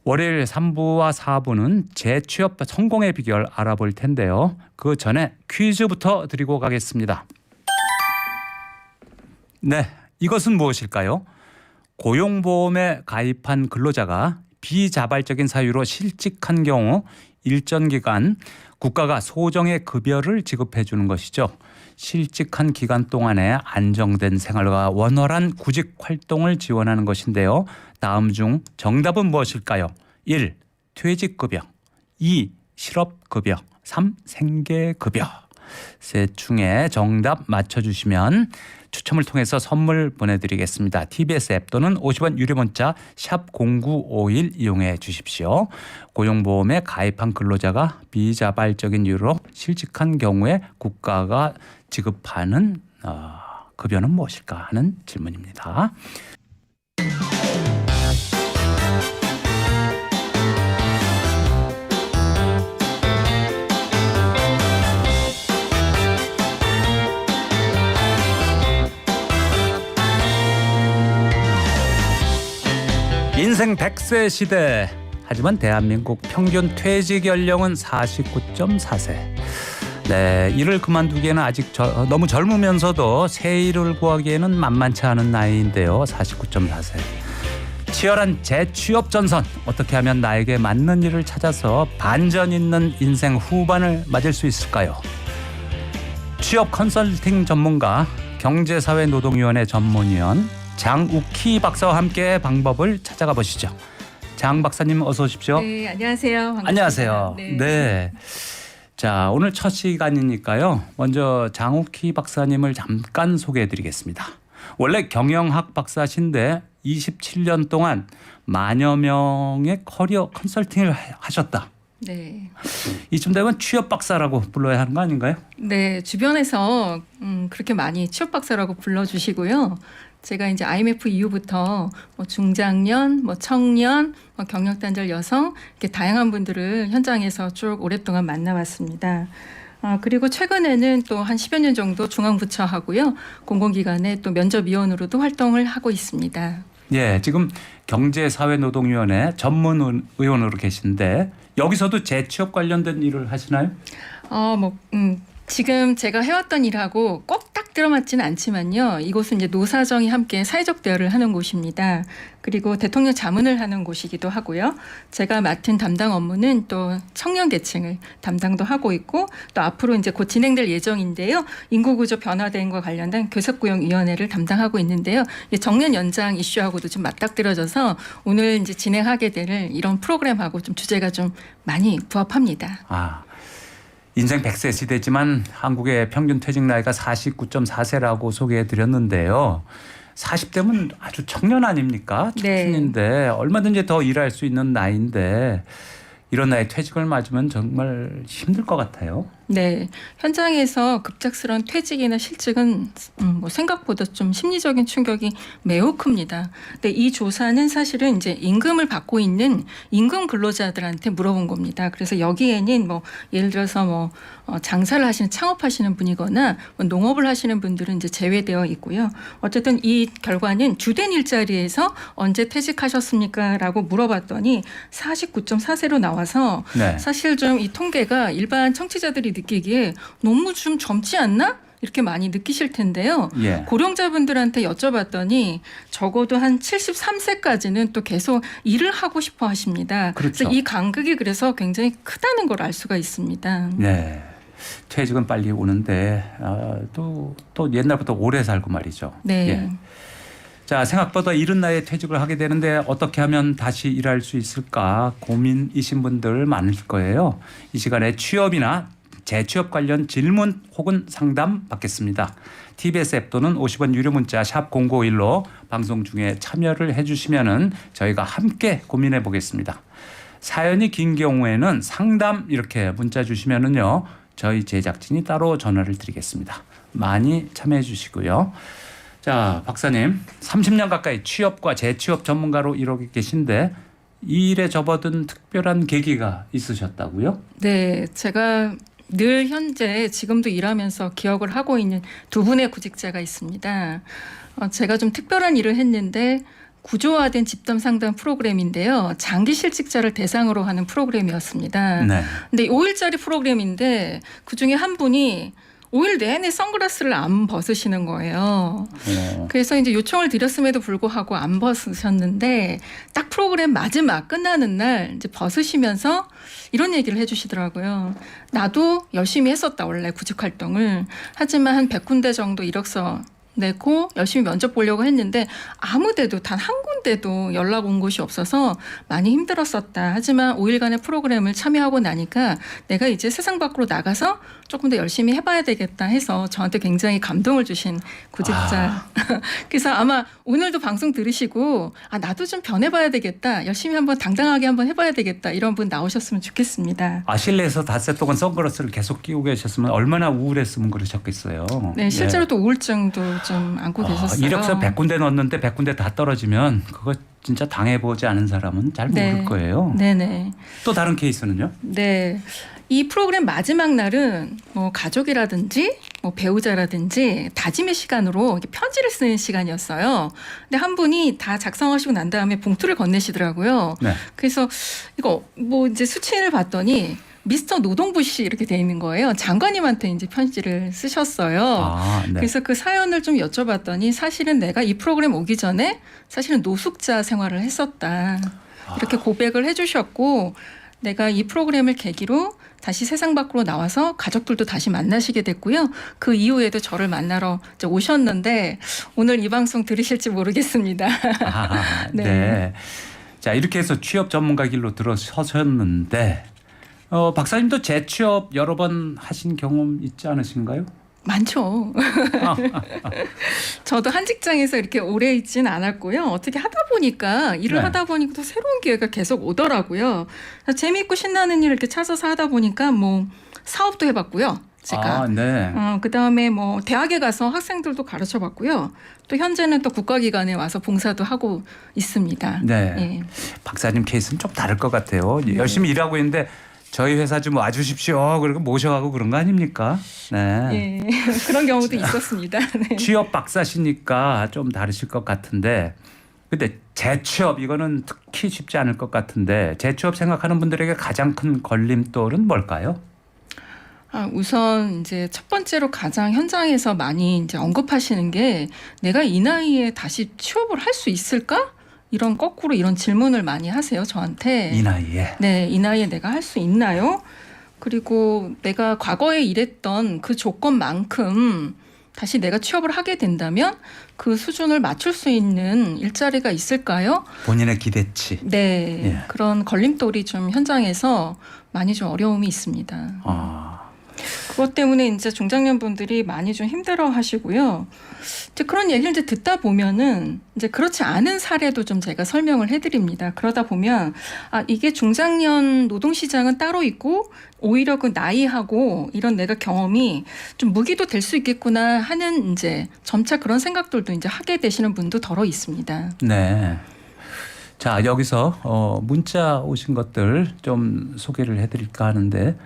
월요일 3부와 4부는 재취업 성공의 비결 알아볼 텐데요. 그 전에 퀴즈부터 드리고 가겠습니다. 네, 이것은 무엇일까요? 고용보험에 가입한 근로자가 비자발적인 사유로 실직한 경우 일정 기간 국가가 소정의 급여를 지급해 주는 것이죠. 실직한 기간 동안에 안정된 생활과 원활한 구직 활동을 지원하는 것인데요. 다음 중 정답은 무엇일까요? 1. 퇴직급여, 2. 실업급여, 3. 생계급여. 셋 중에 정답 맞춰주시면 추첨을 통해서 선물 보내드리겠습니다. TBS 앱 또는 50원 유료 문자 샵 0951 이용해 주십시오. 고용보험에 가입한 근로자가 비자발적인 이유로 실직한 경우에 국가가 지급하는 급여는 무엇일까 하는 질문입니다. 인생 100세 시대. 하지만 대한민국 평균 퇴직 연령은 49.4세. 네, 일을 그만두기에는 아직 너무 젊으면서도 새 일을 구하기에는 만만치 않은 나이인데요. 49.4세. 치열한 재취업 전선. 어떻게 하면 나에게 맞는 일을 찾아서 반전 있는 인생 후반을 맞을 수 있을까요? 취업 컨설팅 전문가, 경제사회노동위원회 전문위원 장욱희 박사와 함께 방법을 찾아가 보시죠. 장 박사님 어서 오십시오. 네, 안녕하세요. 반갑습니다. 안녕하세요. 네. 네. 자, 오늘 첫 시간이니까요. 먼저 장욱희 박사님을 잠깐 소개해 드리겠습니다. 원래 경영학 박사신데 27년 동안 만여 명의 커리어 컨설팅을 하셨다. 네. 이쯤 되면 취업 박사라고 불러야 하는 거 아닌가요? 네, 주변에서 그렇게 많이 취업 박사라고 불러주시고요. 제가 이제 IMF 이후부터 중장년, 청년, 경력단절 여성 이렇게 다양한 분들을 현장에서 쭉 오랫동안 만나왔습니다. 그리고 최근에는 또 한 10여 년 정도 중앙부처하고요. 공공기관의 또 면접위원으로도 활동을 하고 있습니다. 예, 지금 경제사회노동위원회 전문의원으로 계신데 여기서도 재취업 관련된 일을 하시나요? 지금 제가 해왔던 일하고 꼭 딱 들어맞지는 않지만요. 이곳은 이제 노사정이 함께 사회적 대화를 하는 곳입니다. 그리고 대통령 자문을 하는 곳이기도 하고요. 제가 맡은 담당 업무는 또 청년 계층을 담당도 하고 있고 또 앞으로 이제 곧 진행될 예정인데요. 인구구조 변화 대응과 관련된 교섭구형위원회를 담당하고 있는데요. 정년 연장 이슈하고도 좀 맞닥뜨려져서 오늘 이제 진행하게 될 이런 프로그램하고 좀 주제가 좀 많이 부합합니다. 인생 100세 시대지만 한국의 평균 퇴직 나이가 49.4세라고 소개해 드렸는데요. 40대면 아주 청년 아닙니까? 청춘인데 네. 얼마든지 더 일할 수 있는 나이인데 이런 나이에 퇴직을 맞으면 정말 힘들 것 같아요. 네, 현장에서 급작스러운 퇴직이나 실직은 생각보다 좀 심리적인 충격이 매우 큽니다. 근데 이 조사는 사실은 이제 임금을 받고 있는 임금 근로자들한테 물어본 겁니다. 그래서 여기에는 예를 들어서 장사를 하시는 창업하시는 분이거나 농업을 하시는 분들은 이제 제외되어 있고요. 어쨌든 이 결과는 주된 일자리에서 언제 퇴직하셨습니까?라고 물어봤더니 49.4세로 나와서 네. 사실 좀 이 통계가 일반 청취자들이 느끼기에 너무 좀 젊지 않나? 이렇게 많이 느끼실 텐데요. 예. 고령자분들한테 여쭤봤더니 적어도 한 73세까지는 또 계속 일을 하고 싶어 하십니다. 그렇죠. 그래서 이 간극이 그래서 굉장히 크다는 걸 알 수가 있습니다. 네. 퇴직은 빨리 오는데 또 옛날부터 오래 살고 말이죠. 네. 예. 자, 생각보다 이른 나이에 퇴직을 하게 되는데 어떻게 하면 다시 일할 수 있을까 고민이신 분들 많을 거예요. 이 시간에 취업이나 재취업 관련 질문 혹은 상담 받겠습니다. TBS 앱 또는 50원 유료 문자 샵 0951로 방송 중에 참여를 해주시면은 저희가 함께 고민해 보겠습니다. 사연이 긴 경우에는 상담 이렇게 문자 주시면은요 저희 제작진이 따로 전화를 드리겠습니다. 많이 참여해 주시고요. 자, 박사님 30년 가까이 취업과 재취업 전문가로 이러고 계신데 이 일에 접어든 특별한 계기가 있으셨다고요? 네, 제가 늘 현재 지금도 일하면서 기억을 하고 있는 두 분의 구직자가 있습니다. 제가 좀 특별한 일을 했는데 구조화된 집단 상담 프로그램인데요. 장기 실직자를 대상으로 하는 프로그램이었습니다. 네. 근데 5일짜리 프로그램인데 그중에 한 분이 5일 내내 선글라스를 안 벗으시는 거예요. 그래서 이제 요청을 드렸음에도 불구하고 안 벗으셨는데 딱 프로그램 마지막 끝나는 날 이제 벗으시면서 이런 얘기를 해주시더라고요. 나도 열심히 했었다 원래 구직 활동을. 하지만 한 100군데 정도 이력서 내고 열심히 면접 보려고 했는데 아무 데도 단 한 군데도 연락 온 곳이 없어서 많이 힘들었었다. 하지만 5일간의 프로그램을 참여하고 나니까 내가 이제 세상 밖으로 나가서 조금 더 열심히 해봐야 되겠다 해서 저한테 굉장히 감동을 주신 구직자. 그래서 아마 오늘도 방송 들으시고 나도 좀 변해봐야 되겠다. 열심히 한번 당당하게 한번 해봐야 되겠다. 이런 분 나오셨으면 좋겠습니다. 실내에서 닷새 동안 선글라스를 계속 끼고 계셨으면 얼마나 우울했으면 그러셨겠어요. 네, 실제로 또 우울증도 좀 안고 계셨어요. 이력서 100군데 넣었는데 100군데 다 떨어지면 그거 진짜 당해보지 않은 사람은 잘 모를 거예요. 네네. 또 다른 케이스는요? 네. 이 프로그램 마지막 날은 뭐 가족이라든지 뭐 배우자라든지 다짐의 시간으로 이렇게 편지를 쓰는 시간이었어요. 근데 한 분이 다 작성하시고 난 다음에 봉투를 건네시더라고요. 네. 그래서 이거 뭐 이제 수치를 봤더니 미스터 노동부 씨 이렇게 돼 있는 거예요. 장관님한테 이제 편지를 쓰셨어요. 네. 그래서 그 사연을 좀 여쭤봤더니 사실은 내가 이 프로그램 오기 전에 사실은 노숙자 생활을 했었다. 이렇게 고백을 해주셨고 내가 이 프로그램을 계기로 다시 세상 밖으로 나와서 가족들도 다시 만나시게 됐고요. 그 이후에도 저를 만나러 이제 오셨는데 오늘 이 방송 들으실지 모르겠습니다. 네. 네. 자, 이렇게 해서 취업 전문가 길로 들어서셨는데 박사님도 재취업 여러 번 하신 경험 있지 않으신가요? 많죠. 저도 한 직장에서 이렇게 오래 있진 않았고요. 어떻게 하다 보니까 일을 네. 하다 보니까 또 새로운 기회가 계속 오더라고요. 재미있고 신나는 일을 이렇게 찾아서 하다 보니까 뭐 사업도 해봤고요. 제가. 네. 그다음에 뭐 대학에 가서 학생들도 가르쳐봤고요. 또 현재는 또 국가기관에 와서 봉사도 하고 있습니다. 네. 예. 박사님 케이스는 좀 다를 것 같아요. 열심히 일하고 있는데 저희 회사 좀 와주십시오. 그리고 모셔가고 그런 거 아닙니까? 네. 예. 그런 경우도 있었습니다. 네. 취업 박사시니까 좀 다르실 것 같은데 근데 재취업 이거는 특히 쉽지 않을 것 같은데 재취업 생각하는 분들에게 가장 큰 걸림돌은 뭘까요? 우선 이제 첫 번째로 가장 현장에서 많이 이제 언급하시는 게 내가 이 나이에 다시 취업을 할 수 있을까? 이런 거꾸로 이런 질문을 많이 하세요, 저한테. 이 나이에. 네, 이 나이에 내가 할 수 있나요? 그리고 내가 과거에 일했던 그 조건만큼 다시 내가 취업을 하게 된다면 그 수준을 맞출 수 있는 일자리가 있을까요? 본인의 기대치. 네, 예. 그런 걸림돌이 좀 현장에서 많이 좀 어려움이 있습니다. 그것 때문에 이제 중장년 분들이 많이 좀 힘들어 하시고요. 이제 그런 얘기를 이제 듣다 보면은 이제 그렇지 않은 사례도 좀 제가 설명을 해드립니다. 그러다 보면 이게 중장년 노동시장은 따로 있고 오히려 그 나이하고 이런 내가 경험이 좀 무기도 될 수 있겠구나 하는 이제 점차 그런 생각들도 이제 하게 되시는 분도 더러 있습니다. 네. 자, 여기서 문자 오신 것들 좀 소개를 해드릴까 하는데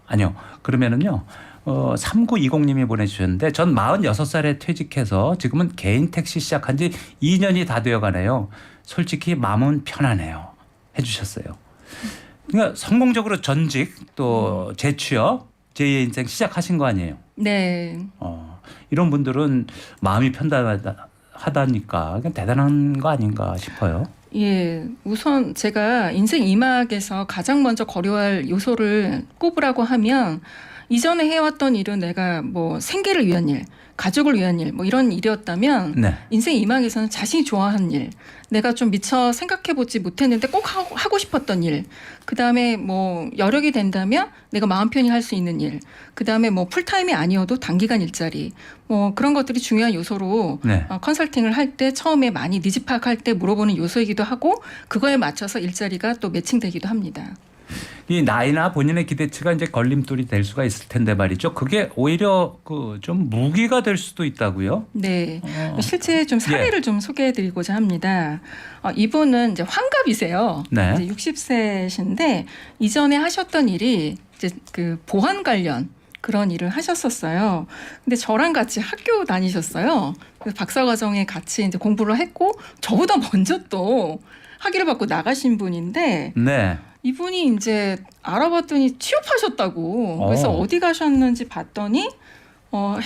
아니요. 그러면은요. 3920님이 보내주셨는데 전 46살에 퇴직해서 지금은 개인 택시 시작한 지 2년이 다 되어가네요. 솔직히 마음은 편하네요. 해주셨어요. 그러니까 성공적으로 전직 또 재취업 제2의 인생 시작하신 거 아니에요? 네. 이런 분들은 마음이 편하다니까 대단한 거 아닌가 싶어요. 예, 우선 제가 인생 이막에서 가장 먼저 고려할 요소를 꼽으라고 하면 이전에 해왔던 일은 내가 뭐 생계를 위한 일, 가족을 위한 일, 뭐 이런 일이었다면 네. 인생 이막에서는 자신이 좋아하는 일, 내가 좀 미처 생각해보지 못했는데 꼭 하고 싶었던 일, 그 다음에 뭐 여력이 된다면 내가 마음 편히 할 수 있는 일, 그 다음에 뭐 풀타임이 아니어도 단기간 일자리, 뭐 그런 것들이 중요한 요소로 네. 컨설팅을 할 때 처음에 많이 니즈 파악할 때 물어보는 요소이기도 하고 그거에 맞춰서 일자리가 또 매칭되기도 합니다. 이 나이나 본인의 기대치가 이제 걸림돌이 될 수가 있을 텐데 말이죠. 그게 오히려 그 좀 무기가 될 수도 있다고요? 네, 실제 좀 사례를 좀 소개해드리고자 합니다. 이분은 이제 환갑이세요. 네. 이제 60세신데 이전에 하셨던 일이 이제 그 보안 관련 그런 일을 하셨었어요. 근데 저랑 같이 학교 다니셨어요. 그래서 박사과정에 같이 이제 공부를 했고 저보다 먼저 또 학위를 받고 나가신 분인데 네. 이분이 이제 알아봤더니 취업하셨다고. 그래서 어디 가셨는지 봤더니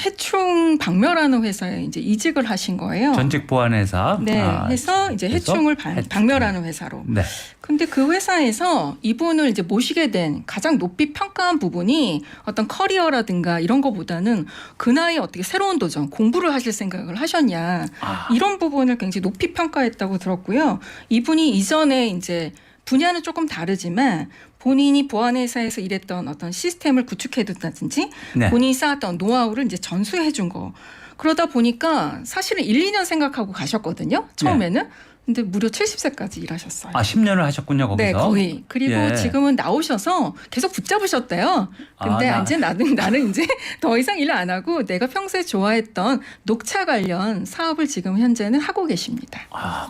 해충 박멸하는 회사에 이제 이직을 하신 거예요. 전직 보안회사. 네, 해서 이제 해충을 박멸하는 회사로. 네. 근데 그 회사에서 이분을 이제 모시게 된 가장 높이 평가한 부분이 어떤 커리어라든가 이런 거보다는 그 나이에 어떻게 새로운 도전, 공부를 하실 생각을 하셨냐. 이런 부분을 굉장히 높이 평가했다고 들었고요. 이분이 이전에 이제 분야는 조금 다르지만 본인이 보안회사에서 일했던 어떤 시스템을 구축해둔다든지 네. 본인이 쌓았던 노하우를 이제 전수해 준 거. 그러다 보니까 사실은 1, 2년 생각하고 가셨거든요. 처음에는. 근데 무려 70세까지 일하셨어요. 10년을 하셨군요, 거기서. 네, 거의. 그리고 예. 지금은 나오셔서 계속 붙잡으셨대요. 근데 이제 나는 이제 더 이상 일 안 하고 내가 평소에 좋아했던 녹차 관련 사업을 지금 현재는 하고 계십니다.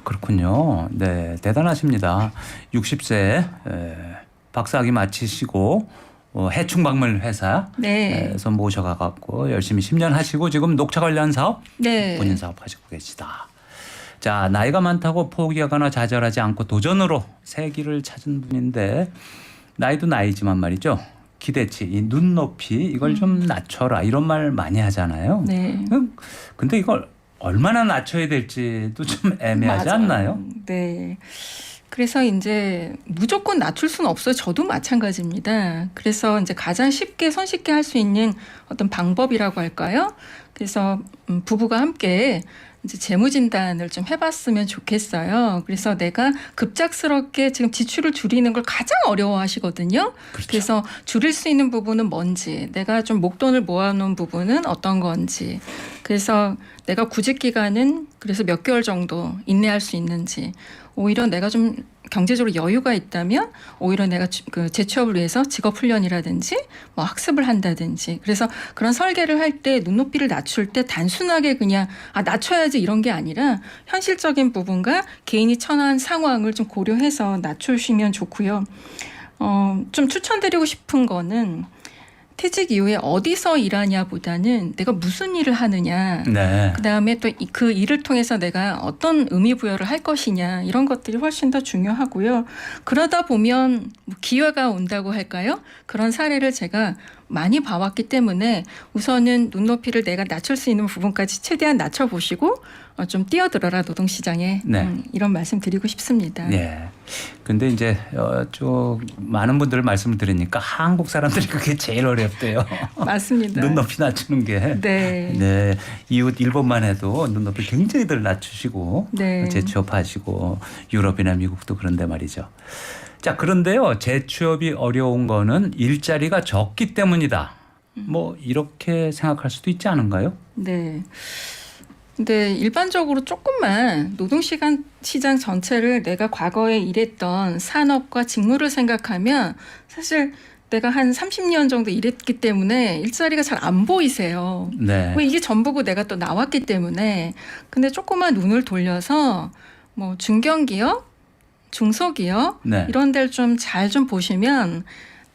그렇군요. 네, 대단하십니다. 60세 박사학위 마치시고 해충박물 회사에서 모셔가갖고 열심히 10년 하시고 지금 녹차 관련 사업, 본인 사업 하시고 계시다. 자, 나이가 많다고 포기하거나 좌절하지 않고 도전으로 새 길을 찾은 분인데 나이도 나이지만 말이죠. 기대치, 이 눈높이 이걸 좀 낮춰라 이런 말 많이 하잖아요. 네. 근데 이걸 얼마나 낮춰야 될지도 좀 애매하지 맞아요. 않나요? 네. 그래서 이제 무조건 낮출 수는 없어요. 저도 마찬가지입니다. 그래서 이제 가장 쉽게 손쉽게 할 수 있는 어떤 방법이라고 할까요? 그래서 부부가 함께 이제 재무진단을 좀 해봤으면 좋겠어요. 그래서 내가 급작스럽게 지금 지출을 줄이는 걸 가장 어려워하시거든요. 그렇죠. 그래서 줄일 수 있는 부분은 뭔지, 내가 좀 목돈을 모아놓은 부분은 어떤 건지, 그래서 내가 구직 기간은 그래서 몇 개월 정도 인내할 수 있는지, 오히려 내가 좀 경제적으로 여유가 있다면 오히려 내가 그 재취업을 위해서 직업 훈련이라든지 뭐 학습을 한다든지, 그래서 그런 설계를 할 때 눈높이를 낮출 때 단순하게 그냥 낮춰야지 이런 게 아니라 현실적인 부분과 개인이 처한 상황을 좀 고려해서 낮추시면 좋고요. 좀 추천드리고 싶은 거는 퇴직 이후에 어디서 일하냐보다는 내가 무슨 일을 하느냐, 네. 그다음에 또 그 일을 통해서 내가 어떤 의미 부여를 할 것이냐, 이런 것들이 훨씬 더 중요하고요. 그러다 보면 기회가 온다고 할까요? 그런 사례를 제가 많이 봐왔기 때문에 우선은 눈높이를 내가 낮출 수 있는 부분까지 최대한 낮춰보시고 좀 뛰어들어라 노동시장에. 이런 말씀 드리고 싶습니다. 네. 근데 이제 좀 많은 분들 말씀을 들으니까 한국 사람들이 그게 제일 어렵대요. 맞습니다. 눈높이 낮추는 게. 네. 이웃 일본만 해도 눈높이 굉장히들 낮추시고 재취업하시고 유럽이나 미국도 그런데 말이죠. 자, 그런데요. 재취업이 어려운 거는 일자리가 적기 때문이다. 뭐 이렇게 생각할 수도 있지 않은가요? 네. 근데 일반적으로 조금만 노동시장 전체를 내가 과거에 일했던 산업과 직무를 생각하면 사실 내가 한 30년 정도 일했기 때문에 일자리가 잘 안 보이세요. 네. 왜 이게 전부고 내가 또 나왔기 때문에. 근데 조금만 눈을 돌려서 뭐 중견기업, 중소기업 이런 데를 좀 잘 좀 보시면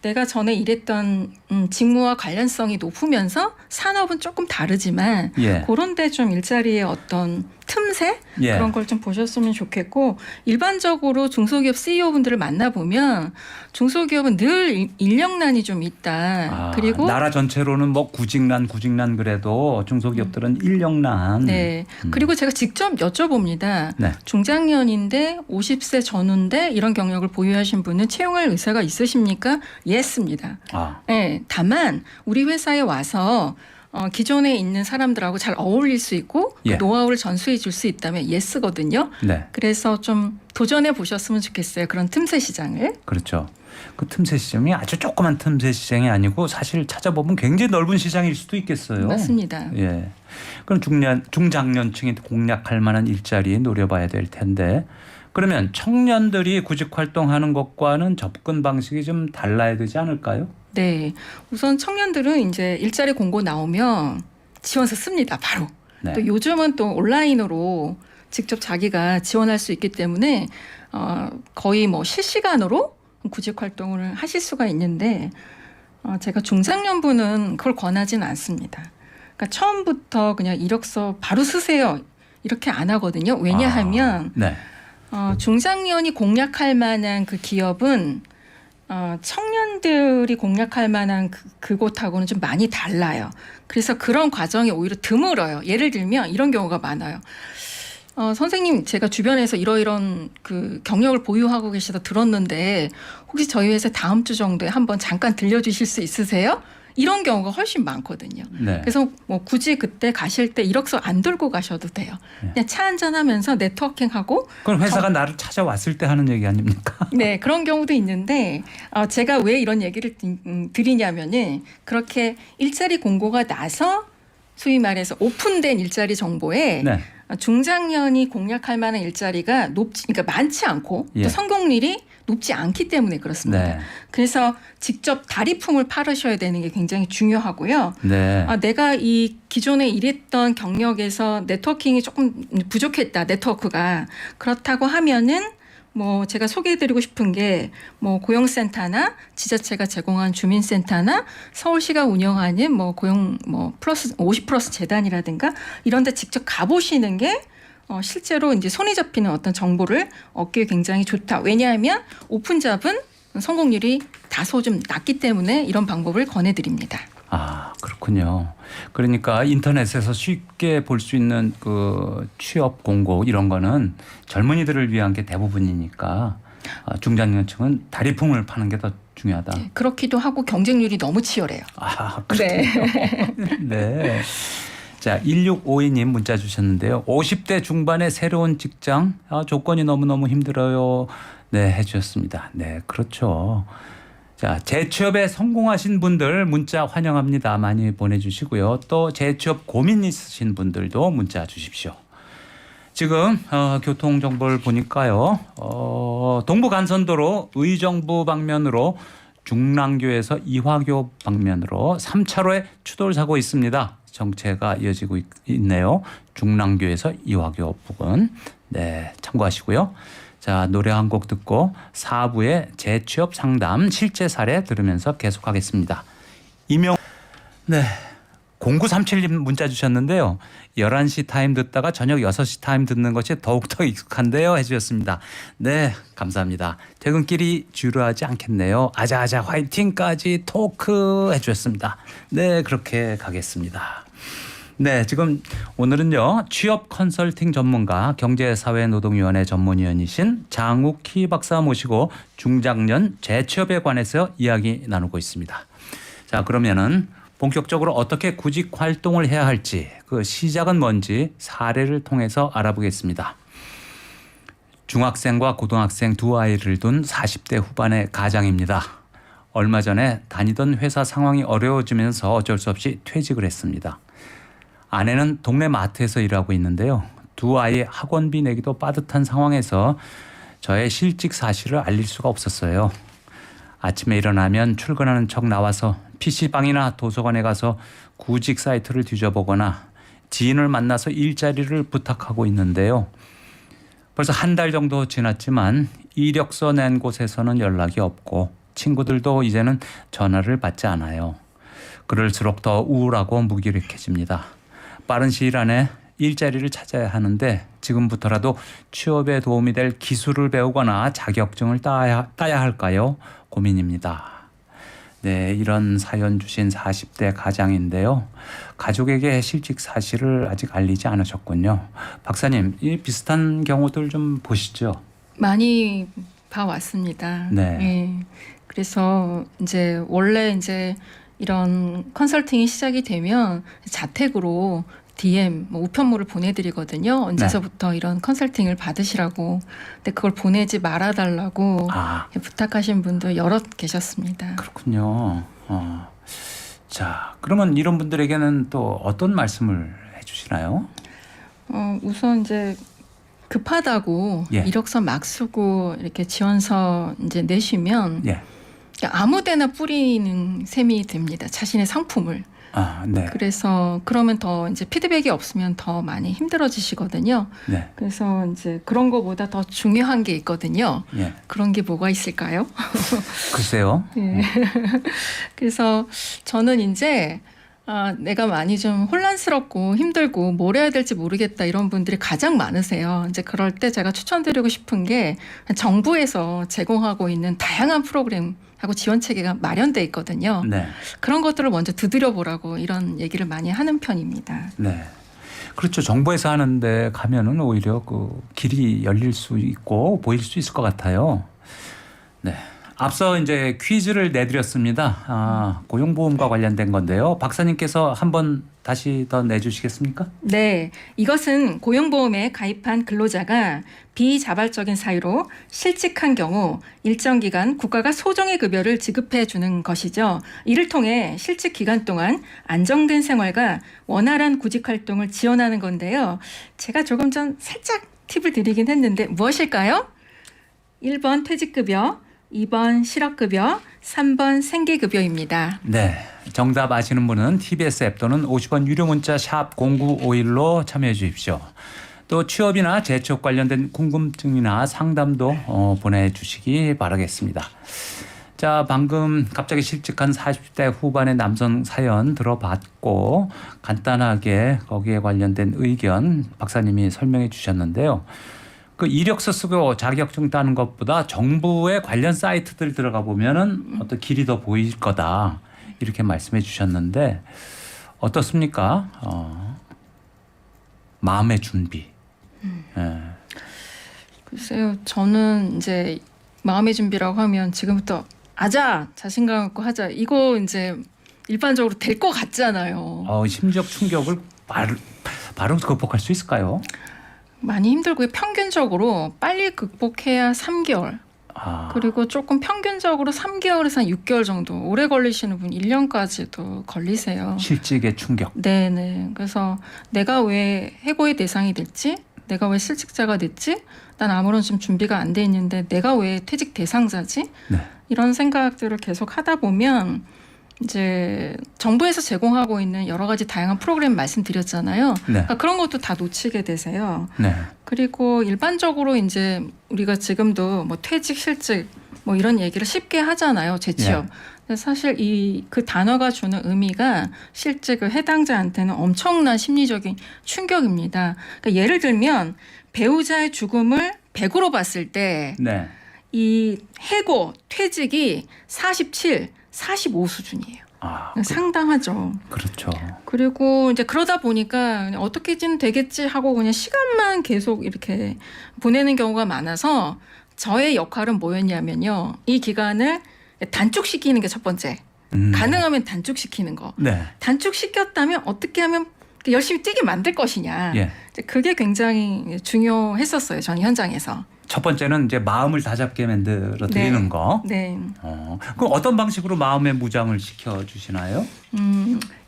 내가 전에 일했던 직무와 관련성이 높으면서 산업은 조금 다르지만 그런 데 좀 일자리의 어떤 틈새 그런 걸 좀 보셨으면 좋겠고, 일반적으로 중소기업 CEO분들을 만나보면 중소기업은 늘 인력난이 좀 있다. 그리고 나라 전체로는 뭐 구직난 그래도 중소기업들은 인력난. 네. 그리고 제가 직접 여쭤봅니다. 중장년인데 50세 전후인데 이런 경력을 보유하신 분은 채용할 의사가 있으십니까? 예스입니다. 네. 다만 우리 회사에 와서 기존에 있는 사람들하고 잘 어울릴 수 있고 그 노하우를 전수해 줄 수 있다면 예스거든요. 그래서 좀 도전해 보셨으면 좋겠어요. 그런 tum새 시장을. 그렇죠. 그 틈새 시장이 아주 조그만 틈새 시장이 아니고 사실 찾아보면 굉장히 넓은 시장일 수도 있겠어요. 맞습니다. 예. 그럼 중장년층이 공략할 만한 일자리에 노려봐야 될 텐데, 그러면 청년들이 구직 활동하는 것과는 접근 방식이 좀 달라야 되지 않을까요? 네. 우선 청년들은 이제 일자리 공고 나오면 지원서 씁니다. 바로. 또 요즘은 또 온라인으로 직접 자기가 지원할 수 있기 때문에 거의 뭐 실시간으로 구직 활동을 하실 수가 있는데 제가 중장년부는 그걸 권하지는 않습니다. 그러니까 처음부터 그냥 이력서 바로 쓰세요. 이렇게 안 하거든요. 왜냐하면 네. 중장년이 공략할 만한 그 기업은 청년들이 공략할 만한 그곳하고는 좀 많이 달라요. 그래서 그런 과정이 오히려 드물어요. 예를 들면 이런 경우가 많아요. 선생님, 제가 주변에서 이러이런 그 경력을 보유하고 계시다 들었는데 혹시 저희 회사 다음 주 정도에 한번 잠깐 들려주실 수 있으세요? 이런 경우가 훨씬 많거든요. 네. 그래서 뭐 굳이 그때 가실 때 이력서 안 들고 가셔도 돼요. 그냥 차 한잔하면서 네트워킹하고. 그럼 회사가 나를 찾아왔을 때 하는 얘기 아닙니까? 네, 그런 경우도 있는데 제가 왜 이런 얘기를 드리냐면은 그렇게 일자리 공고가 나서 소위 말해서 오픈된 일자리 정보에 네. 중장년이 공략할 만한 일자리가 그러니까 많지 않고 예. 또 성공률이 높지 않기 때문에 그렇습니다. 네. 그래서 직접 다리품을 팔으셔야 되는 게 굉장히 중요하고요. 네. 내가 이 기존에 일했던 경력에서 네트워킹이 조금 부족했다, 네트워크가. 그렇다고 하면은 뭐 제가 소개해드리고 싶은 게 뭐 고용센터나 지자체가 제공한 주민센터나 서울시가 운영하는 뭐 고용 뭐 플러스 50+ 재단이라든가 이런 데 직접 가보시는 게 실제로 이제 손에 잡히는 어떤 정보를 얻기에 굉장히 좋다. 왜냐하면 오픈잡은 성공률이 다소 좀 낮기 때문에 이런 방법을 권해드립니다. 아, 그렇군요. 그러니까 인터넷에서 쉽게 볼 수 있는 그 취업 공고 이런 거는 젊은이들을 위한 게 대부분이니까 중장년층은 다리품을 파는 게 더 중요하다. 네, 그렇기도 하고 경쟁률이 너무 치열해요. 아, 네. 네. 자, 1652님 문자 주셨는데요. 50대 중반의 새로운 직장, 조건이 너무너무 힘들어요. 네, 해주셨습니다. 네, 그렇죠. 자, 재취업에 성공하신 분들 문자 환영합니다. 많이 보내주시고요. 또 재취업 고민 있으신 분들도 문자 주십시오. 지금 교통 정보를 보니까요. 동부간선도로 의정부 방면으로 중랑교에서 이화교 방면으로 3차로에 추돌 사고 있습니다. 정체가 이어지고 있네요. 중랑교에서 이화교 부근. 네, 참고하시고요. 자, 노래 한 곡 듣고 4부의 재취업 상담 실제 사례 들으면서 계속하겠습니다. 네. 0937님 문자 주셨는데요. 11시 타임 듣다가 저녁 6시 타임 듣는 것이 더욱더 익숙한데요. 해주셨습니다. 네, 감사합니다. 퇴근길이 지루하지 않겠네요. 아자아자 화이팅까지 토크 해주셨습니다. 네, 그렇게 가겠습니다. 네, 지금 오늘은요. 취업 컨설팅 전문가 경제사회노동위원회 전문위원이신 장욱희 박사 모시고 중장년 재취업에 관해서 이야기 나누고 있습니다. 자, 그러면은 본격적으로 어떻게 구직 활동을 해야 할지 그 시작은 뭔지 사례를 통해서 알아보겠습니다. 중학생과 고등학생 두 아이를 둔 40대 후반의 가장입니다. 얼마 전에 다니던 회사 상황이 어려워지면서 어쩔 수 없이 퇴직을 했습니다. 아내는 동네 마트에서 일하고 있는데요. 두 아이의 학원비 내기도 빠듯한 상황에서 저의 실직 사실을 알릴 수가 없었어요. 아침에 일어나면 출근하는 척 나와서 PC방이나 도서관에 가서 구직 사이트를 뒤져보거나 지인을 만나서 일자리를 부탁하고 있는데요. 벌써 한 달 정도 지났지만 이력서 낸 곳에서는 연락이 없고 친구들도 이제는 전화를 받지 않아요. 그럴수록 더 우울하고 무기력해집니다. 빠른 시일 안에 일자리를 찾아야 하는데 지금부터라도 취업에 도움이 될 기술을 배우거나 자격증을 따야 할까요? 고민입니다. 네, 이런 사연 주신 40대 가장인데요. 가족에게 실직 사실을 아직 알리지 않으셨군요. 박사님, 이 비슷한 경우들 좀 보시죠. 많이 봐왔습니다. 네. 예. 그래서 이제 원래 이제 이런 컨설팅이 시작이 되면 자택으로 DM 우편물을 보내드리거든요. 언제서부터 이런 컨설팅을 받으시라고. 근데 그걸 보내지 말아달라고 부탁하신 분도 여럿 계셨습니다. 그렇군요. 자, 그러면 이런 분들에게는 또 어떤 말씀을 해주시나요? 우선 이제 급하다고 예. 이력서 막 쓰고 이렇게 지원서 이제 내시면 예. 아무데나 뿌리는 셈이 됩니다. 자신의 상품을. 아, 네. 그래서 그러면 더 이제 피드백이 없으면 더 많이 힘들어지시거든요. 네. 그래서 이제 그런 거보다 더 중요한 게 있거든요. 예. 그런 게 뭐가 있을까요? 글쎄요. 네. 그래서 저는 이제 내가 많이 좀 혼란스럽고 힘들고 뭘 해야 될지 모르겠다 이런 분들이 가장 많으세요. 이제 그럴 때 제가 추천드리고 싶은 게 정부에서 제공하고 있는 다양한 프로그램하고 지원 체계가 마련돼 있거든요. 네. 그런 것들을 먼저 두드려 보라고 이런 얘기를 많이 하는 편입니다. 네. 그렇죠. 정부에서 하는데 가면은 오히려 그 길이 열릴 수 있고 보일 수 있을 것 같아요. 네. 앞서 이제 퀴즈를 내드렸습니다. 고용보험과 관련된 건데요. 박사님께서 한번 다시 더 내주시겠습니까? 네, 이것은 고용보험에 가입한 근로자가 비자발적인 사유로 실직한 경우 일정 기간 국가가 소정의 급여를 지급해 주는 것이죠. 이를 통해 실직 기간 동안 안정된 생활과 원활한 구직 활동을 지원하는 건데요. 제가 조금 전 살짝 팁을 드리긴 했는데 무엇일까요? 1번 퇴직급여, 2번 실업급여, 3번 생계급여입니다. 네. 정답 아시는 분은 TBS 앱 또는 50원 유료 문자 샵 0951로 참여해 주십시오. 또 취업이나 재취업 관련된 궁금증이나 상담도 보내주시기 바라겠습니다. 자, 방금 갑자기 실직한 40대 후반의 남성 사연 들어봤고 간단하게 거기에 관련된 의견 박사님이 설명해 주셨는데요. 그 이력서 쓰고 자격증 따는 것보다 정부의 관련 사이트들 들어가 보면은 어떤 길이 더 보일 거다 이렇게 말씀해 주셨는데 어떻습니까? 마음의 준비. 예. 글쎄요, 저는 이제 마음의 준비라고 하면 지금부터 아자 자신감 갖고 하자 이거 이제 일반적으로 될 것 같잖아요. 심리적 충격을 바로 극복할 수 있을까요? 많이 힘들고 평균적으로 빨리 극복해야 3개월. 그리고 조금 평균적으로 3개월에서 한 6개월 정도 오래 걸리시는 분 1년까지도 걸리세요. 실직의 충격. 네네. 그래서 내가 왜 해고의 대상이 됐지? 내가 왜 실직자가 됐지? 난 아무런 좀 준비가 안 돼 있는데 내가 왜 퇴직 대상자지? 네. 이런 생각들을 계속 하다 보면 이제 정부에서 제공하고 있는 여러 가지 다양한 프로그램 말씀드렸잖아요. 네. 그러니까 그런 것도 다 놓치게 되세요. 네. 그리고 일반적으로 이제 우리가 지금도 뭐 퇴직, 실직 뭐 이런 얘기를 쉽게 하잖아요. 재취업. 근데 사실 그 단어가 주는 의미가 실직을 해당자한테는 엄청난 심리적인 충격입니다. 그러니까 예를 들면 배우자의 죽음을 100으로 봤을 때 네. 이 해고, 퇴직이 47, 45 수준이에요. 상당하죠. 그렇죠. 그리고 이제 그러다 보니까 어떻게든 되겠지 하고 그냥 시간만 계속 이렇게 보내는 경우가 많아서 저의 역할은 뭐였냐면요. 이 기간을 단축시키는 게 첫 번째. 가능하면 단축시키는 거. 네. 단축시켰다면 어떻게 하면 열심히 뛰게 만들 것이냐. 예. 그게 굉장히 중요했었어요. 전 현장에서. 첫 번째는 이제 마음을 다잡게 만들어 드리는 거. 네. 그럼 어떤 방식으로 마음의 무장을 시켜 주시나요?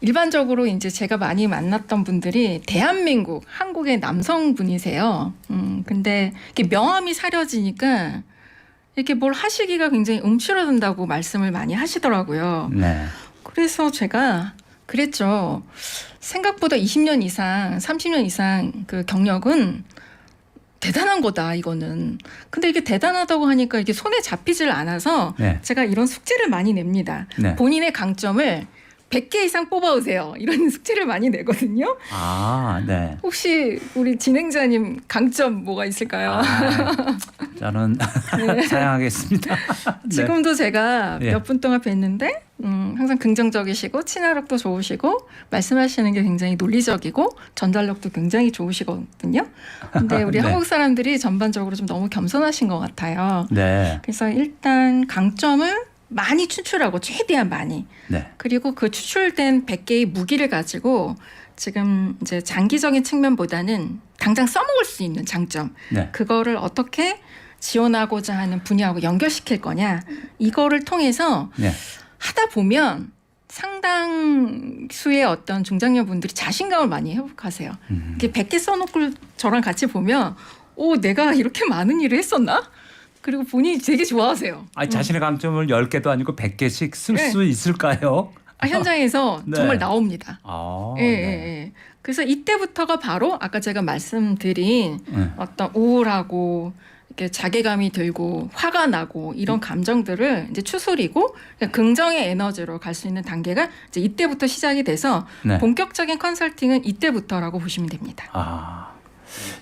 일반적으로 이제 제가 많이 만났던 분들이 대한민국, 한국의 남성분이세요. 근데 이렇게 명함이 사려지니까 이렇게 뭘 하시기가 굉장히 움츠러든다고 말씀을 많이 하시더라고요. 네. 그래서 제가 그랬죠. 생각보다 20년 이상, 30년 이상 그 경력은 대단한 거다 이거는. 근데 이게 대단하다고 하니까 이게 손에 잡히질 않아서 네. 제가 이런 숙제를 많이 냅니다. 네. 본인의 강점을 100개 이상 뽑아오세요. 이런 숙제를 많이 내거든요. 네. 혹시 우리 진행자님 강점 뭐가 있을까요? 저는 사양하겠습니다. 지금도 제가 예. 몇 분 동안 뵀는데 항상 긍정적이시고 친화력도 좋으시고 말씀하시는 게 굉장히 논리적이고 전달력도 굉장히 좋으시거든요. 근데 우리 네. 한국 사람들이 전반적으로 좀 너무 겸손하신 것 같아요. 네. 그래서 일단 강점을 많이 추출하고 최대한 많이. 네. 그리고 그 추출된 100개의 무기를 가지고 지금 이제 장기적인 측면보다는 당장 써먹을 수 있는 장점. 네. 그거를 어떻게 지원하고자 하는 분야하고 연결시킬 거냐. 이거를 통해서 네. 하다 보면 상당수의 어떤 중장년분들이 자신감을 많이 회복하세요. 이게 100개 써놓고 저랑 같이 보면 내가 이렇게 많은 일을 했었나? 그리고 본인이 되게 좋아하세요. 자신의 강점을 10개도 아니고 100개씩 쓸 수 있을까요? 현장에서 네. 정말 나옵니다. 아, 예, 예, 네. 예. 그래서 이때부터가 바로 아까 제가 말씀드린 네. 어떤 우울하고 이렇게 자괴감이 들고 화가 나고 이런 감정들을 이제 추스리고 긍정의 에너지로 갈 수 있는 단계가 이제 이때부터 시작이 돼서 네. 본격적인 컨설팅은 이때부터라고 보시면 됩니다. 아,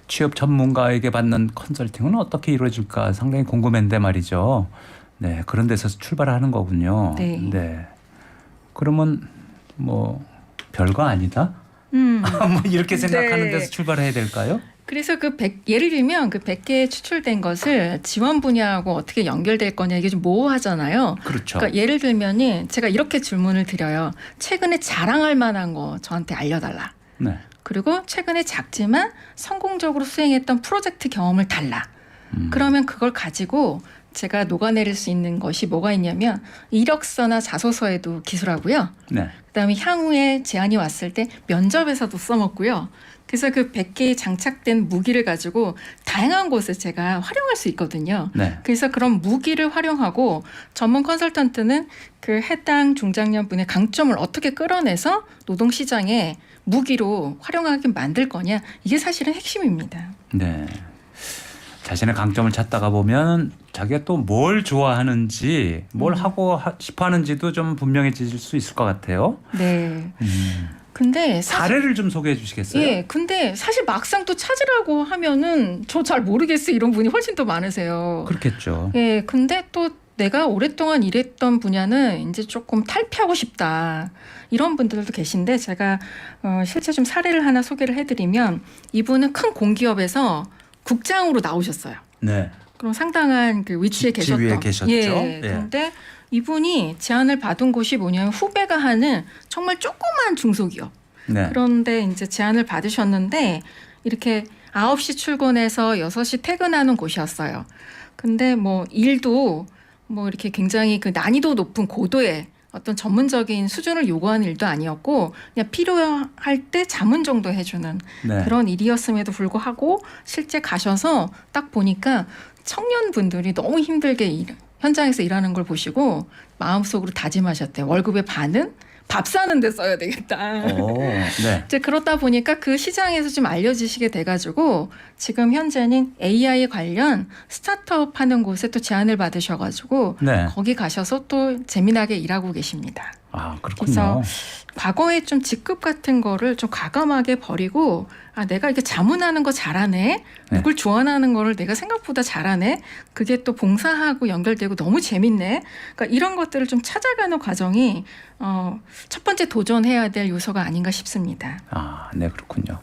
취업 전문가에게 받는 컨설팅은 어떻게 이루어질까 상당히 궁금한데 말이죠. 네, 그런 데서 출발하는 거군요. 네. 그러면 뭐 별거 아니다? 뭐 이렇게 생각하는 네. 데서 출발해야 될까요? 그래서 예를 들면 그 100개 추출된 것을 지원 분야하고 어떻게 연결될 거냐 이게 좀 모호하잖아요. 그렇죠. 그러니까 예를 들면은 제가 이렇게 질문을 드려요. 최근에 자랑할 만한 거 저한테 알려달라. 네. 그리고 최근에 작지만 성공적으로 수행했던 프로젝트 경험을 달라. 그러면 그걸 가지고 제가 녹아내릴 수 있는 것이 뭐가 있냐면 이력서나 자소서에도 기술하고요. 네. 그다음에 향후에 제안이 왔을 때 면접에서도 써먹고요. 그래서 그 100개의 장착된 무기를 가지고 다양한 곳에 제가 활용할 수 있거든요. 네. 그래서 그런 무기를 활용하고 전문 컨설턴트는 그 해당 중장년분의 강점을 어떻게 끌어내서 노동시장에 무기로 활용하게 만들 거냐. 이게 사실은 핵심입니다. 네. 자신의 강점을 찾다가 보면 자기가 또 뭘 좋아하는지 뭘 하고 싶어 하는지도 좀 분명해질 수 있을 것 같아요. 네. 근데 사례를 좀 소개해 주시겠어요? 예, 근데 사실 막상 또 찾으라고 하면은 저 잘 모르겠어요. 이런 분이 훨씬 더 많으세요. 그렇겠죠. 예, 근데 또 내가 오랫동안 일했던 분야는 이제 조금 탈피하고 싶다. 이런 분들도 계신데 제가 실제 좀 사례를 하나 소개를 해드리면 이분은 큰 공기업에서 국장으로 나오셨어요. 네. 그럼 상당한 그 위치에 지위에 계셨던. 계셨죠. 예. 예. 그런데 이분이 제안을 받은 곳이 뭐냐면 후배가 하는 정말 조그만 중소기업. 네. 그런데 이제 제안을 받으셨는데 이렇게 9시 출근해서 6시 퇴근하는 곳이었어요. 근데 뭐 일도 뭐 이렇게 굉장히 그 난이도 높은 고도의 어떤 전문적인 수준을 요구하는 일도 아니었고 그냥 필요할 때 자문 정도 해주는 네. 그런 일이었음에도 불구하고 실제 가셔서 딱 보니까 청년분들이 너무 힘들게 현장에서 일하는 걸 보시고 마음속으로 다짐하셨대요. 월급의 반은 밥 사는 데 써야 되겠다. 오, 네. 이제 그러다 보니까 그 시장에서 좀 알려지시게 돼가지고 지금 현재는 AI 관련 스타트업 하는 곳에 또 제안을 받으셔가지고 네. 거기 가셔서 또 재미나게 일하고 계십니다. 아, 그렇군요. 그래서 과거에 좀 직급 같은 거를 좀 과감하게 버리고 아 내가 이렇게 자문하는 거 잘하네. 누굴 조언하는 거를 내가 생각보다 잘하네. 그게 또 봉사하고 연결되고 너무 재밌네. 그러니까 이런 것들을 좀 찾아가는 과정이 첫 번째 도전해야 될 요소가 아닌가 싶습니다. 아, 네, 그렇군요.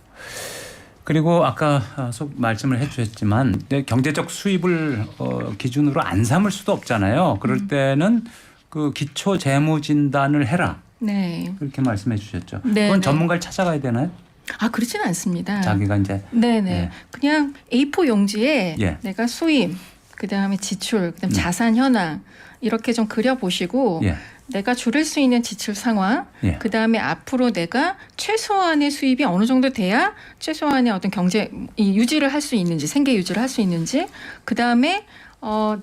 그리고 아까 말씀을 해주셨지만 경제적 수입을 기준으로 안 삼을 수도 없잖아요. 그럴 때는 그 기초 재무 진단을 해라. 네. 그렇게 말씀해 주셨죠. 네, 그건 네. 전문가를 찾아가야 되나요? 아 그렇지는 않습니다. 자기가 이제 네네. 네. 그냥 A4 용지에 예. 내가 수입, 그다음에 지출, 그다음 자산 현황 이렇게 좀 그려보시고 예. 내가 줄일 수 있는 지출 상황, 예. 그다음에 앞으로 내가 최소한의 수입이 어느 정도 돼야 최소한의 어떤 경제 유지를 할 수 있는지, 생계 유지를 할 수 있는지, 그다음에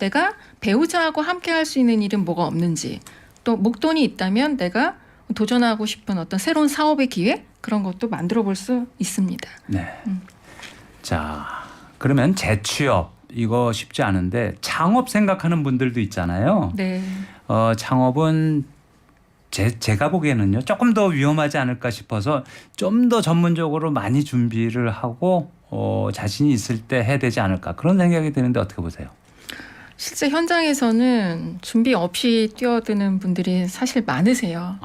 내가 배우자하고 함께 할 수 있는 일은 뭐가 없는지, 또 목돈이 있다면 내가 도전하고 싶은 어떤 새로운 사업의 기회 그런 것도 만들어 볼 수 있습니다. 네. 자, 그러면 재취업 이거 쉽지 않은데 창업 생각하는 분들도 있잖아요. 네. 창업은 제가 보기에는요 조금 더 위험하지 않을까 싶어서 좀 더 전문적으로 많이 준비를 하고 자신이 있을 때 해야 되지 않을까 그런 생각이 드는데 어떻게 보세요? 실제 현장에서는 준비 없이 뛰어드는 분들이 사실 많으세요.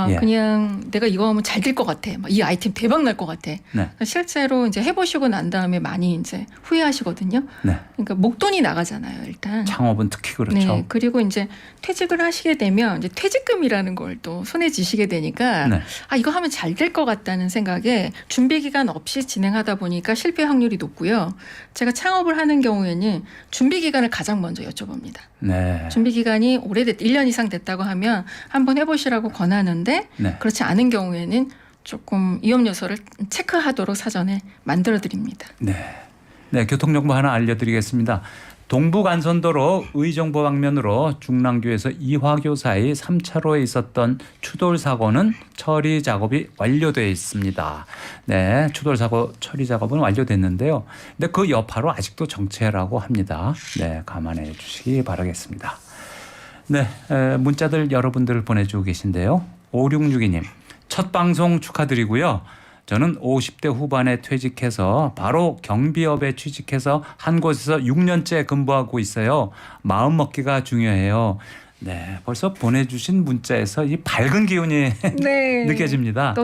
예. 그냥 내가 이거 하면 잘 될 것 같아. 이 아이템 대박 날 것 같아. 네. 실제로 이제 해보시고 난 다음에 많이 이제 후회하시거든요. 네. 그러니까 목돈이 나가잖아요, 일단. 창업은 특히 그렇죠. 네. 그리고 이제 퇴직을 하시게 되면 이제 퇴직금이라는 걸 또 손에 쥐시게 되니까 네. 이거 하면 잘 될 것 같다는 생각에 준비 기간 없이 진행하다 보니까 실패 확률이 높고요. 제가 창업을 하는 경우에는 준비 기간을 가장 먼저 여쭤봅니다. 네. 준비 기간이 1년 이상 됐다고 하면 한번 해보시라고 권하는데 네. 그렇지 않은 경우에는 조금 위험 요소를 체크하도록 사전에 만들어 드립니다. 네. 네, 교통정보 하나 알려드리겠습니다. 동부간선도로 의정부 방면으로 중랑교에서 이화교 사이 3차로에 있었던 추돌 사고는 처리 작업이 완료되어 있습니다. 네, 추돌 사고 처리 작업은 완료됐는데요. 근데 그 여파로 아직도 정체라고 합니다. 네, 감안해 주시기 바라겠습니다. 네, 문자들 여러분들 보내주고 계신데요. 5662님, 첫 방송 축하드리고요. 저는 50대 후반에 퇴직해서 바로 경비업에 취직해서 한 곳에서 6년째 근무하고 있어요. 마음 먹기가 중요해요. 네, 벌써 보내주신 문자에서 이 밝은 기운이 네. 느껴집니다.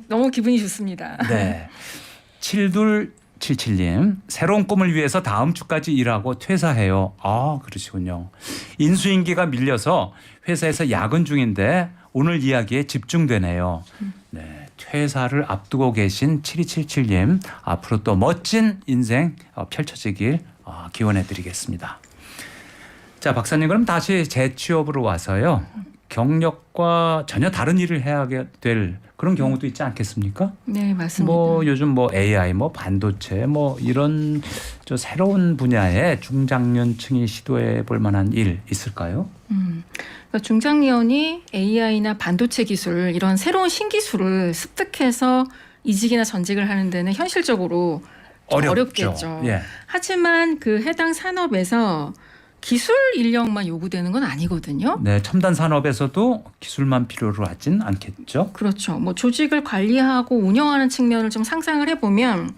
너무 기분이 좋습니다. 네, 7277님, 새로운 꿈을 위해서 다음 주까지 일하고 퇴사해요. 아, 그러시군요. 인수인계가 밀려서 회사에서 야근 중인데 오늘 이야기에 집중되네요. 네, 퇴사를 앞두고 계신 7277님, 앞으로 또 멋진 인생 펼쳐지길 기원해 드리겠습니다. 자, 박사님, 그럼 다시 재취업으로 와서요. 경력과 전혀 다른 일을 해야 될 그런 경우도 있지 않겠습니까? 네, 맞습니다. 뭐 요즘 뭐 AI, 뭐 반도체, 뭐 이런 저 새로운 분야에 중장년층이 시도해 볼 만한 일 있을까요? 그러니까 중장년이 AI나 반도체 기술 이런 새로운 신기술을 습득해서 이직이나 전직을 하는 데는 현실적으로 좀 어렵겠죠. 예. 하지만 그 해당 산업에서 기술 인력만 요구되는 건 아니거든요. 네, 첨단 산업에서도 기술만 필요로 하진 않겠죠. 그렇죠. 뭐 조직을 관리하고 운영하는 측면을 좀 상상을 해보면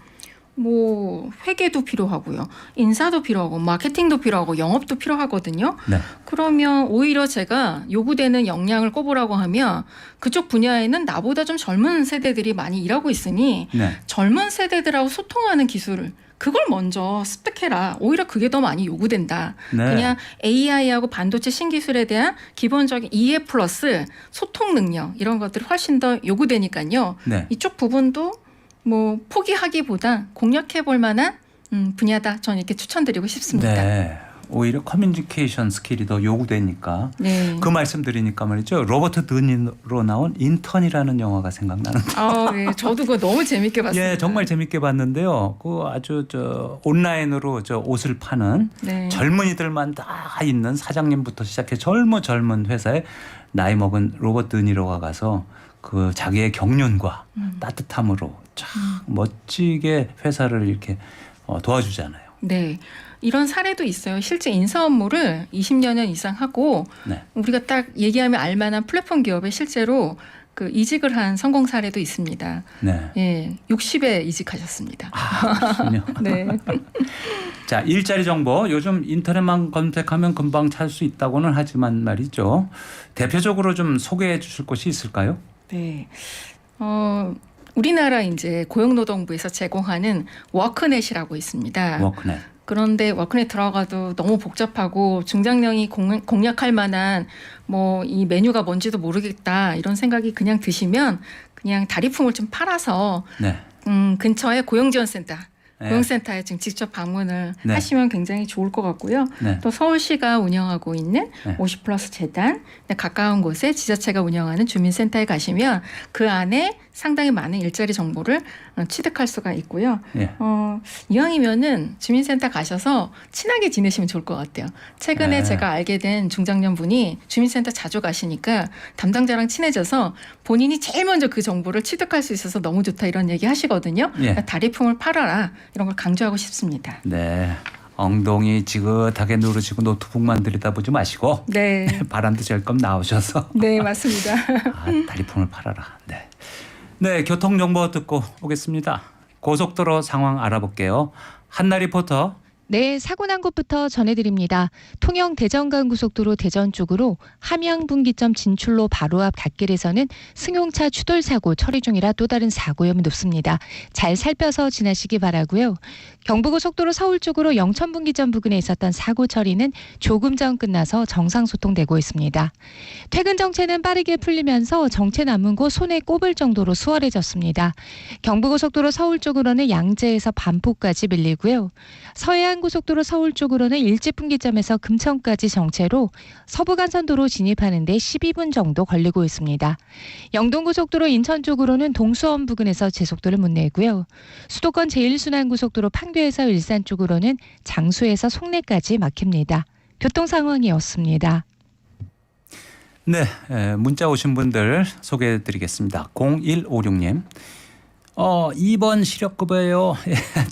뭐 회계도 필요하고요, 인사도 필요하고, 마케팅도 필요하고, 영업도 필요하거든요. 네. 그러면 오히려 제가 요구되는 역량을 꼽으라고 하면 그쪽 분야에는 나보다 좀 젊은 세대들이 많이 일하고 있으니 네. 젊은 세대들하고 소통하는 기술을 그걸 먼저 습득해라. 오히려 그게 더 많이 요구된다. 네. 그냥 AI하고 반도체 신기술에 대한 기본적인 이해 플러스 소통 능력 이런 것들이 훨씬 더 요구되니까요. 네. 이쪽 부분도 뭐 포기하기보다 공략해 볼 만한 분야다. 저는 이렇게 추천드리고 싶습니다. 네. 오히려 커뮤니케이션 스킬이 더 요구되니까. 네. 그 말씀 드리니까 말이죠. 로버트 드니로 나온 인턴이라는 영화가 생각나는데. 네. 저도 그거 너무 재밌게 봤습니다. 예, 정말 재밌게 봤는데요. 그 아주 온라인으로 옷을 파는 네. 젊은이들만 다 있는 사장님부터 시작해 젊은 회사에 나이 먹은 로버트 드니로가 가서 그 자기의 경륜과 따뜻함으로 참 멋지게 회사를 이렇게 도와주잖아요. 네. 이런 사례도 있어요. 실제 인사 업무를 20년 이상 하고 네. 우리가 딱 얘기하면 알만한 플랫폼 기업에 실제로 그 이직을 한 성공 사례도 있습니다. 네. 예, 60에 이직하셨습니다. 그렇군요. 네. 자, 일자리 정보 요즘 인터넷만 검색하면 금방 찾을 수 있다고는 하지만 말이죠. 대표적으로 좀 소개해 주실 곳이 있을까요? 네. 우리나라 이제 고용노동부에서 제공하는 워크넷이라고 있습니다. 워크넷. 그런데 워크넷 들어가도 너무 복잡하고 중장년이 공략할 만한 뭐 이 메뉴가 뭔지도 모르겠다 이런 생각이 그냥 드시면 그냥 다리품을 좀 팔아서 네. 근처에 고용지원센터 네. 고용센터에 지금 직접 방문을 네. 하시면 굉장히 좋을 것 같고요. 네. 또 서울시가 운영하고 있는 네. 50플러스 재단, 가까운 곳에 지자체가 운영하는 주민센터에 가시면 그 안에 상당히 많은 일자리 정보를 취득할 수가 있고요. 예. 이왕이면은 주민센터 가셔서 친하게 지내시면 좋을 것 같아요. 최근에 네. 제가 알게 된 중장년 분이 주민센터 자주 가시니까 담당자랑 친해져서 본인이 제일 먼저 그 정보를 취득할 수 있어서 너무 좋다 이런 얘기 하시거든요. 예. 다리품을 팔아라 이런 걸 강조하고 싶습니다. 네. 엉덩이 지긋하게 누르시고 노트북만 들여다보지 마시고 네, 바람도 제일끔 나오셔서 네 맞습니다. 다리품을 팔아라. 네. 네, 교통 정보 듣고 오겠습니다. 고속도로 상황 알아볼게요. 한나 리포터. 네, 사고 난 곳부터 전해드립니다. 통영 대전간고속도로 대전 쪽으로 함양분기점 진출로 바로 앞 갓길에서는 승용차 추돌 사고 처리 중이라 또 다른 사고 위험이 높습니다. 잘 살펴서 지나시기 바라고요. 경부고속도로 서울 쪽으로 영천분기점 부근에 있었던 사고 처리는 조금 전 끝나서 정상 소통되고 있습니다. 퇴근 정체는 빠르게 풀리면서 정체 남은 곳 손에 꼽을 정도로 수월해졌습니다. 경부고속도로 서울 쪽으로는 양재에서 반포까지 밀리고요. 서해안 영동고속도로 서울 쪽으로는 일제분기점에서 금천까지 정체로 서부간선도로 진입하는 데 12분 정도 걸리고 있습니다. 영동고속도로 인천 쪽으로는 동수원 부근에서 제속도를 못 내고요. 수도권 제1순환고속도로 판교에서 일산 쪽으로는 장수에서 송내까지 막힙니다. 교통 상황이었습니다. 네, 문자 오신 분들 소개해 드리겠습니다. 0156님. 2번 시력급여요.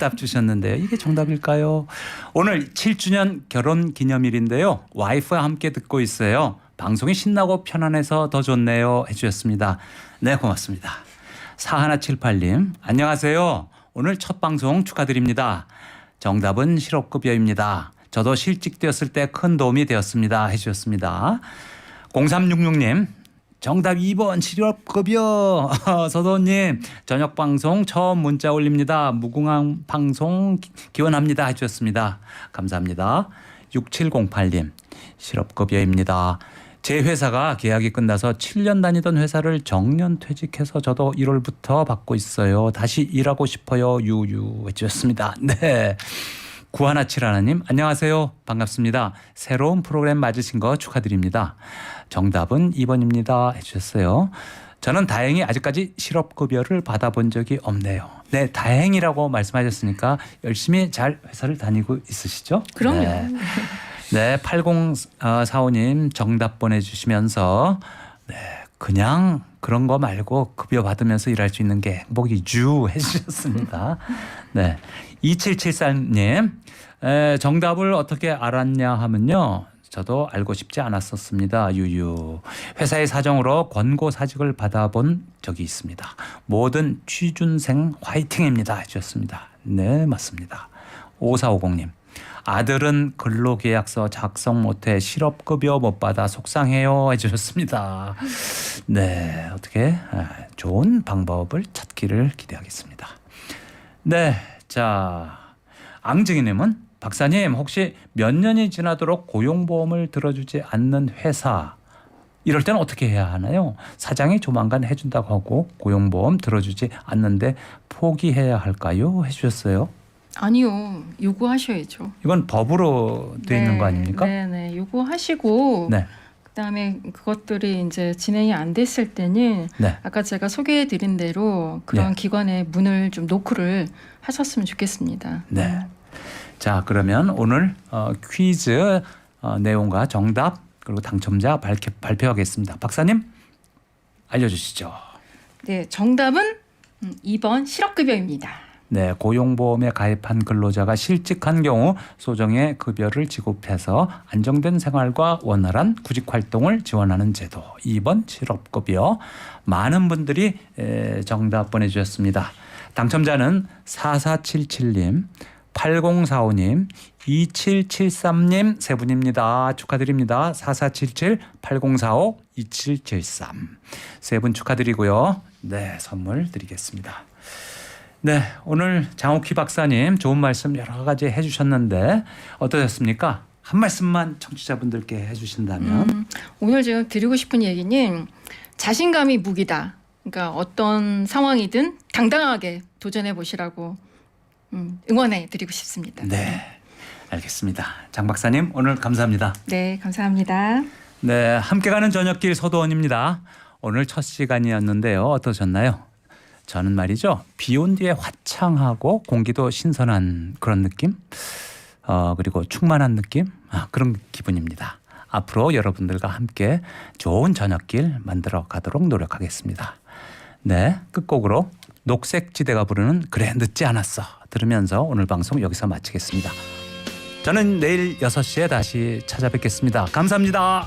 답 주셨는데요. 이게 정답일까요? 오늘 7주년 결혼 기념일인데요. 와이프와 함께 듣고 있어요. 방송이 신나고 편안해서 더 좋네요. 해주셨습니다. 네, 고맙습니다. 4178님. 안녕하세요. 오늘 첫 방송 축하드립니다. 정답은 실업급여입니다. 저도 실직되었을 때 큰 도움이 되었습니다. 해주셨습니다. 0366님. 정답 2번 실업급여. 서도님 저녁 방송 처음 문자 올립니다. 무궁한 방송 기원합니다 해주셨습니다. 감사합니다. 6708님 실업급여입니다. 제 회사가 계약이 끝나서 7년 다니던 회사를 정년 퇴직해서 저도 1월부터 받고 있어요. 다시 일하고 싶어요. 유유 해주셨습니다. 네. 9171님 안녕하세요. 반갑습니다. 새로운 프로그램 맞으신 거 축하드립니다. 정답은 2번입니다 해주셨어요. 저는 다행히 아직까지 실업급여를 받아본 적이 없네요. 네, 다행이라고 말씀하셨으니까 열심히 잘 회사를 다니고 있으시죠? 그럼요. 네, 8045님 정답 보내주시면서 네, 그냥 그런 거 말고 급여 받으면서 일할 수 있는 게 행복이죠 해주셨습니다. 네, 2774님 정답을 어떻게 알았냐 하면요. 저도 알고 싶지 않았었습니다. 유유. 회사의 사정으로 권고사직을 받아본 적이 있습니다. 모든 취준생 화이팅입니다 해주셨습니다. 네, 맞습니다. 5450님. 아들은 근로계약서 작성 못해 실업급여 못 받아 속상해요 해주셨습니다. 네, 어떻게 좋은 방법을 찾기를 기대하겠습니다. 네, 자 앙증이님은 박사님 혹시 몇 년이 지나도록 고용보험을 들어주지 않는 회사 이럴 때는 어떻게 해야 하나요? 사장이 조만간 해준다고 하고 고용보험 들어주지 않는데 포기해야 할까요? 해주셨어요. 아니요. 요구하셔야죠. 이건 법으로 돼 있는 거 아닙니까? 네. 요구하시고 네. 그다음에 그것들이 이제 진행이 안 됐을 때는 네. 아까 제가 소개해 드린 대로 그런 네. 기관에 문을 좀 노크를 하셨으면 좋겠습니다. 네. 자, 그러면 오늘 퀴즈 내용과 정답 그리고 당첨자 발표하겠습니다. 박사님 알려주시죠. 네, 정답은 2번 실업급여입니다. 네, 고용보험에 가입한 근로자가 실직한 경우 소정의 급여를 지급해서 안정된 생활과 원활한 구직활동을 지원하는 제도. 2번 실업급여. 많은 분들이 정답 보내주셨습니다. 당첨자는 4477님, 8045님, 2773님 세 분입니다. 축하드립니다. 4477, 8045, 2773 세 분 축하드리고요. 네, 선물 드리겠습니다. 네, 오늘 장옥희 박사님 좋은 말씀 여러 가지 해주셨는데 어떠셨습니까? 한 말씀만 청취자분들께 해주신다면. 오늘 제가 드리고 싶은 얘기는 자신감이 무기다. 그러니까 어떤 상황이든 당당하게 도전해 보시라고 응원해 드리고 싶습니다. 네, 알겠습니다. 장 박사님 오늘 감사합니다. 네, 감사합니다. 네, 함께 가는 저녁길 서도원입니다. 오늘 첫 시간이었는데요. 어떠셨나요? 저는 말이죠. 비 온 뒤에 화창하고 공기도 신선한 그런 느낌, 그리고 충만한 느낌, 그런 기분입니다. 앞으로 여러분들과 함께 좋은 저녁길 만들어 가도록 노력하겠습니다. 네, 끝곡으로 녹색지대가 부르는 그래 늦지 않았어 들으면서 오늘 방송 여기서 마치겠습니다. 저는 내일 6시에 다시 찾아뵙겠습니다. 감사합니다.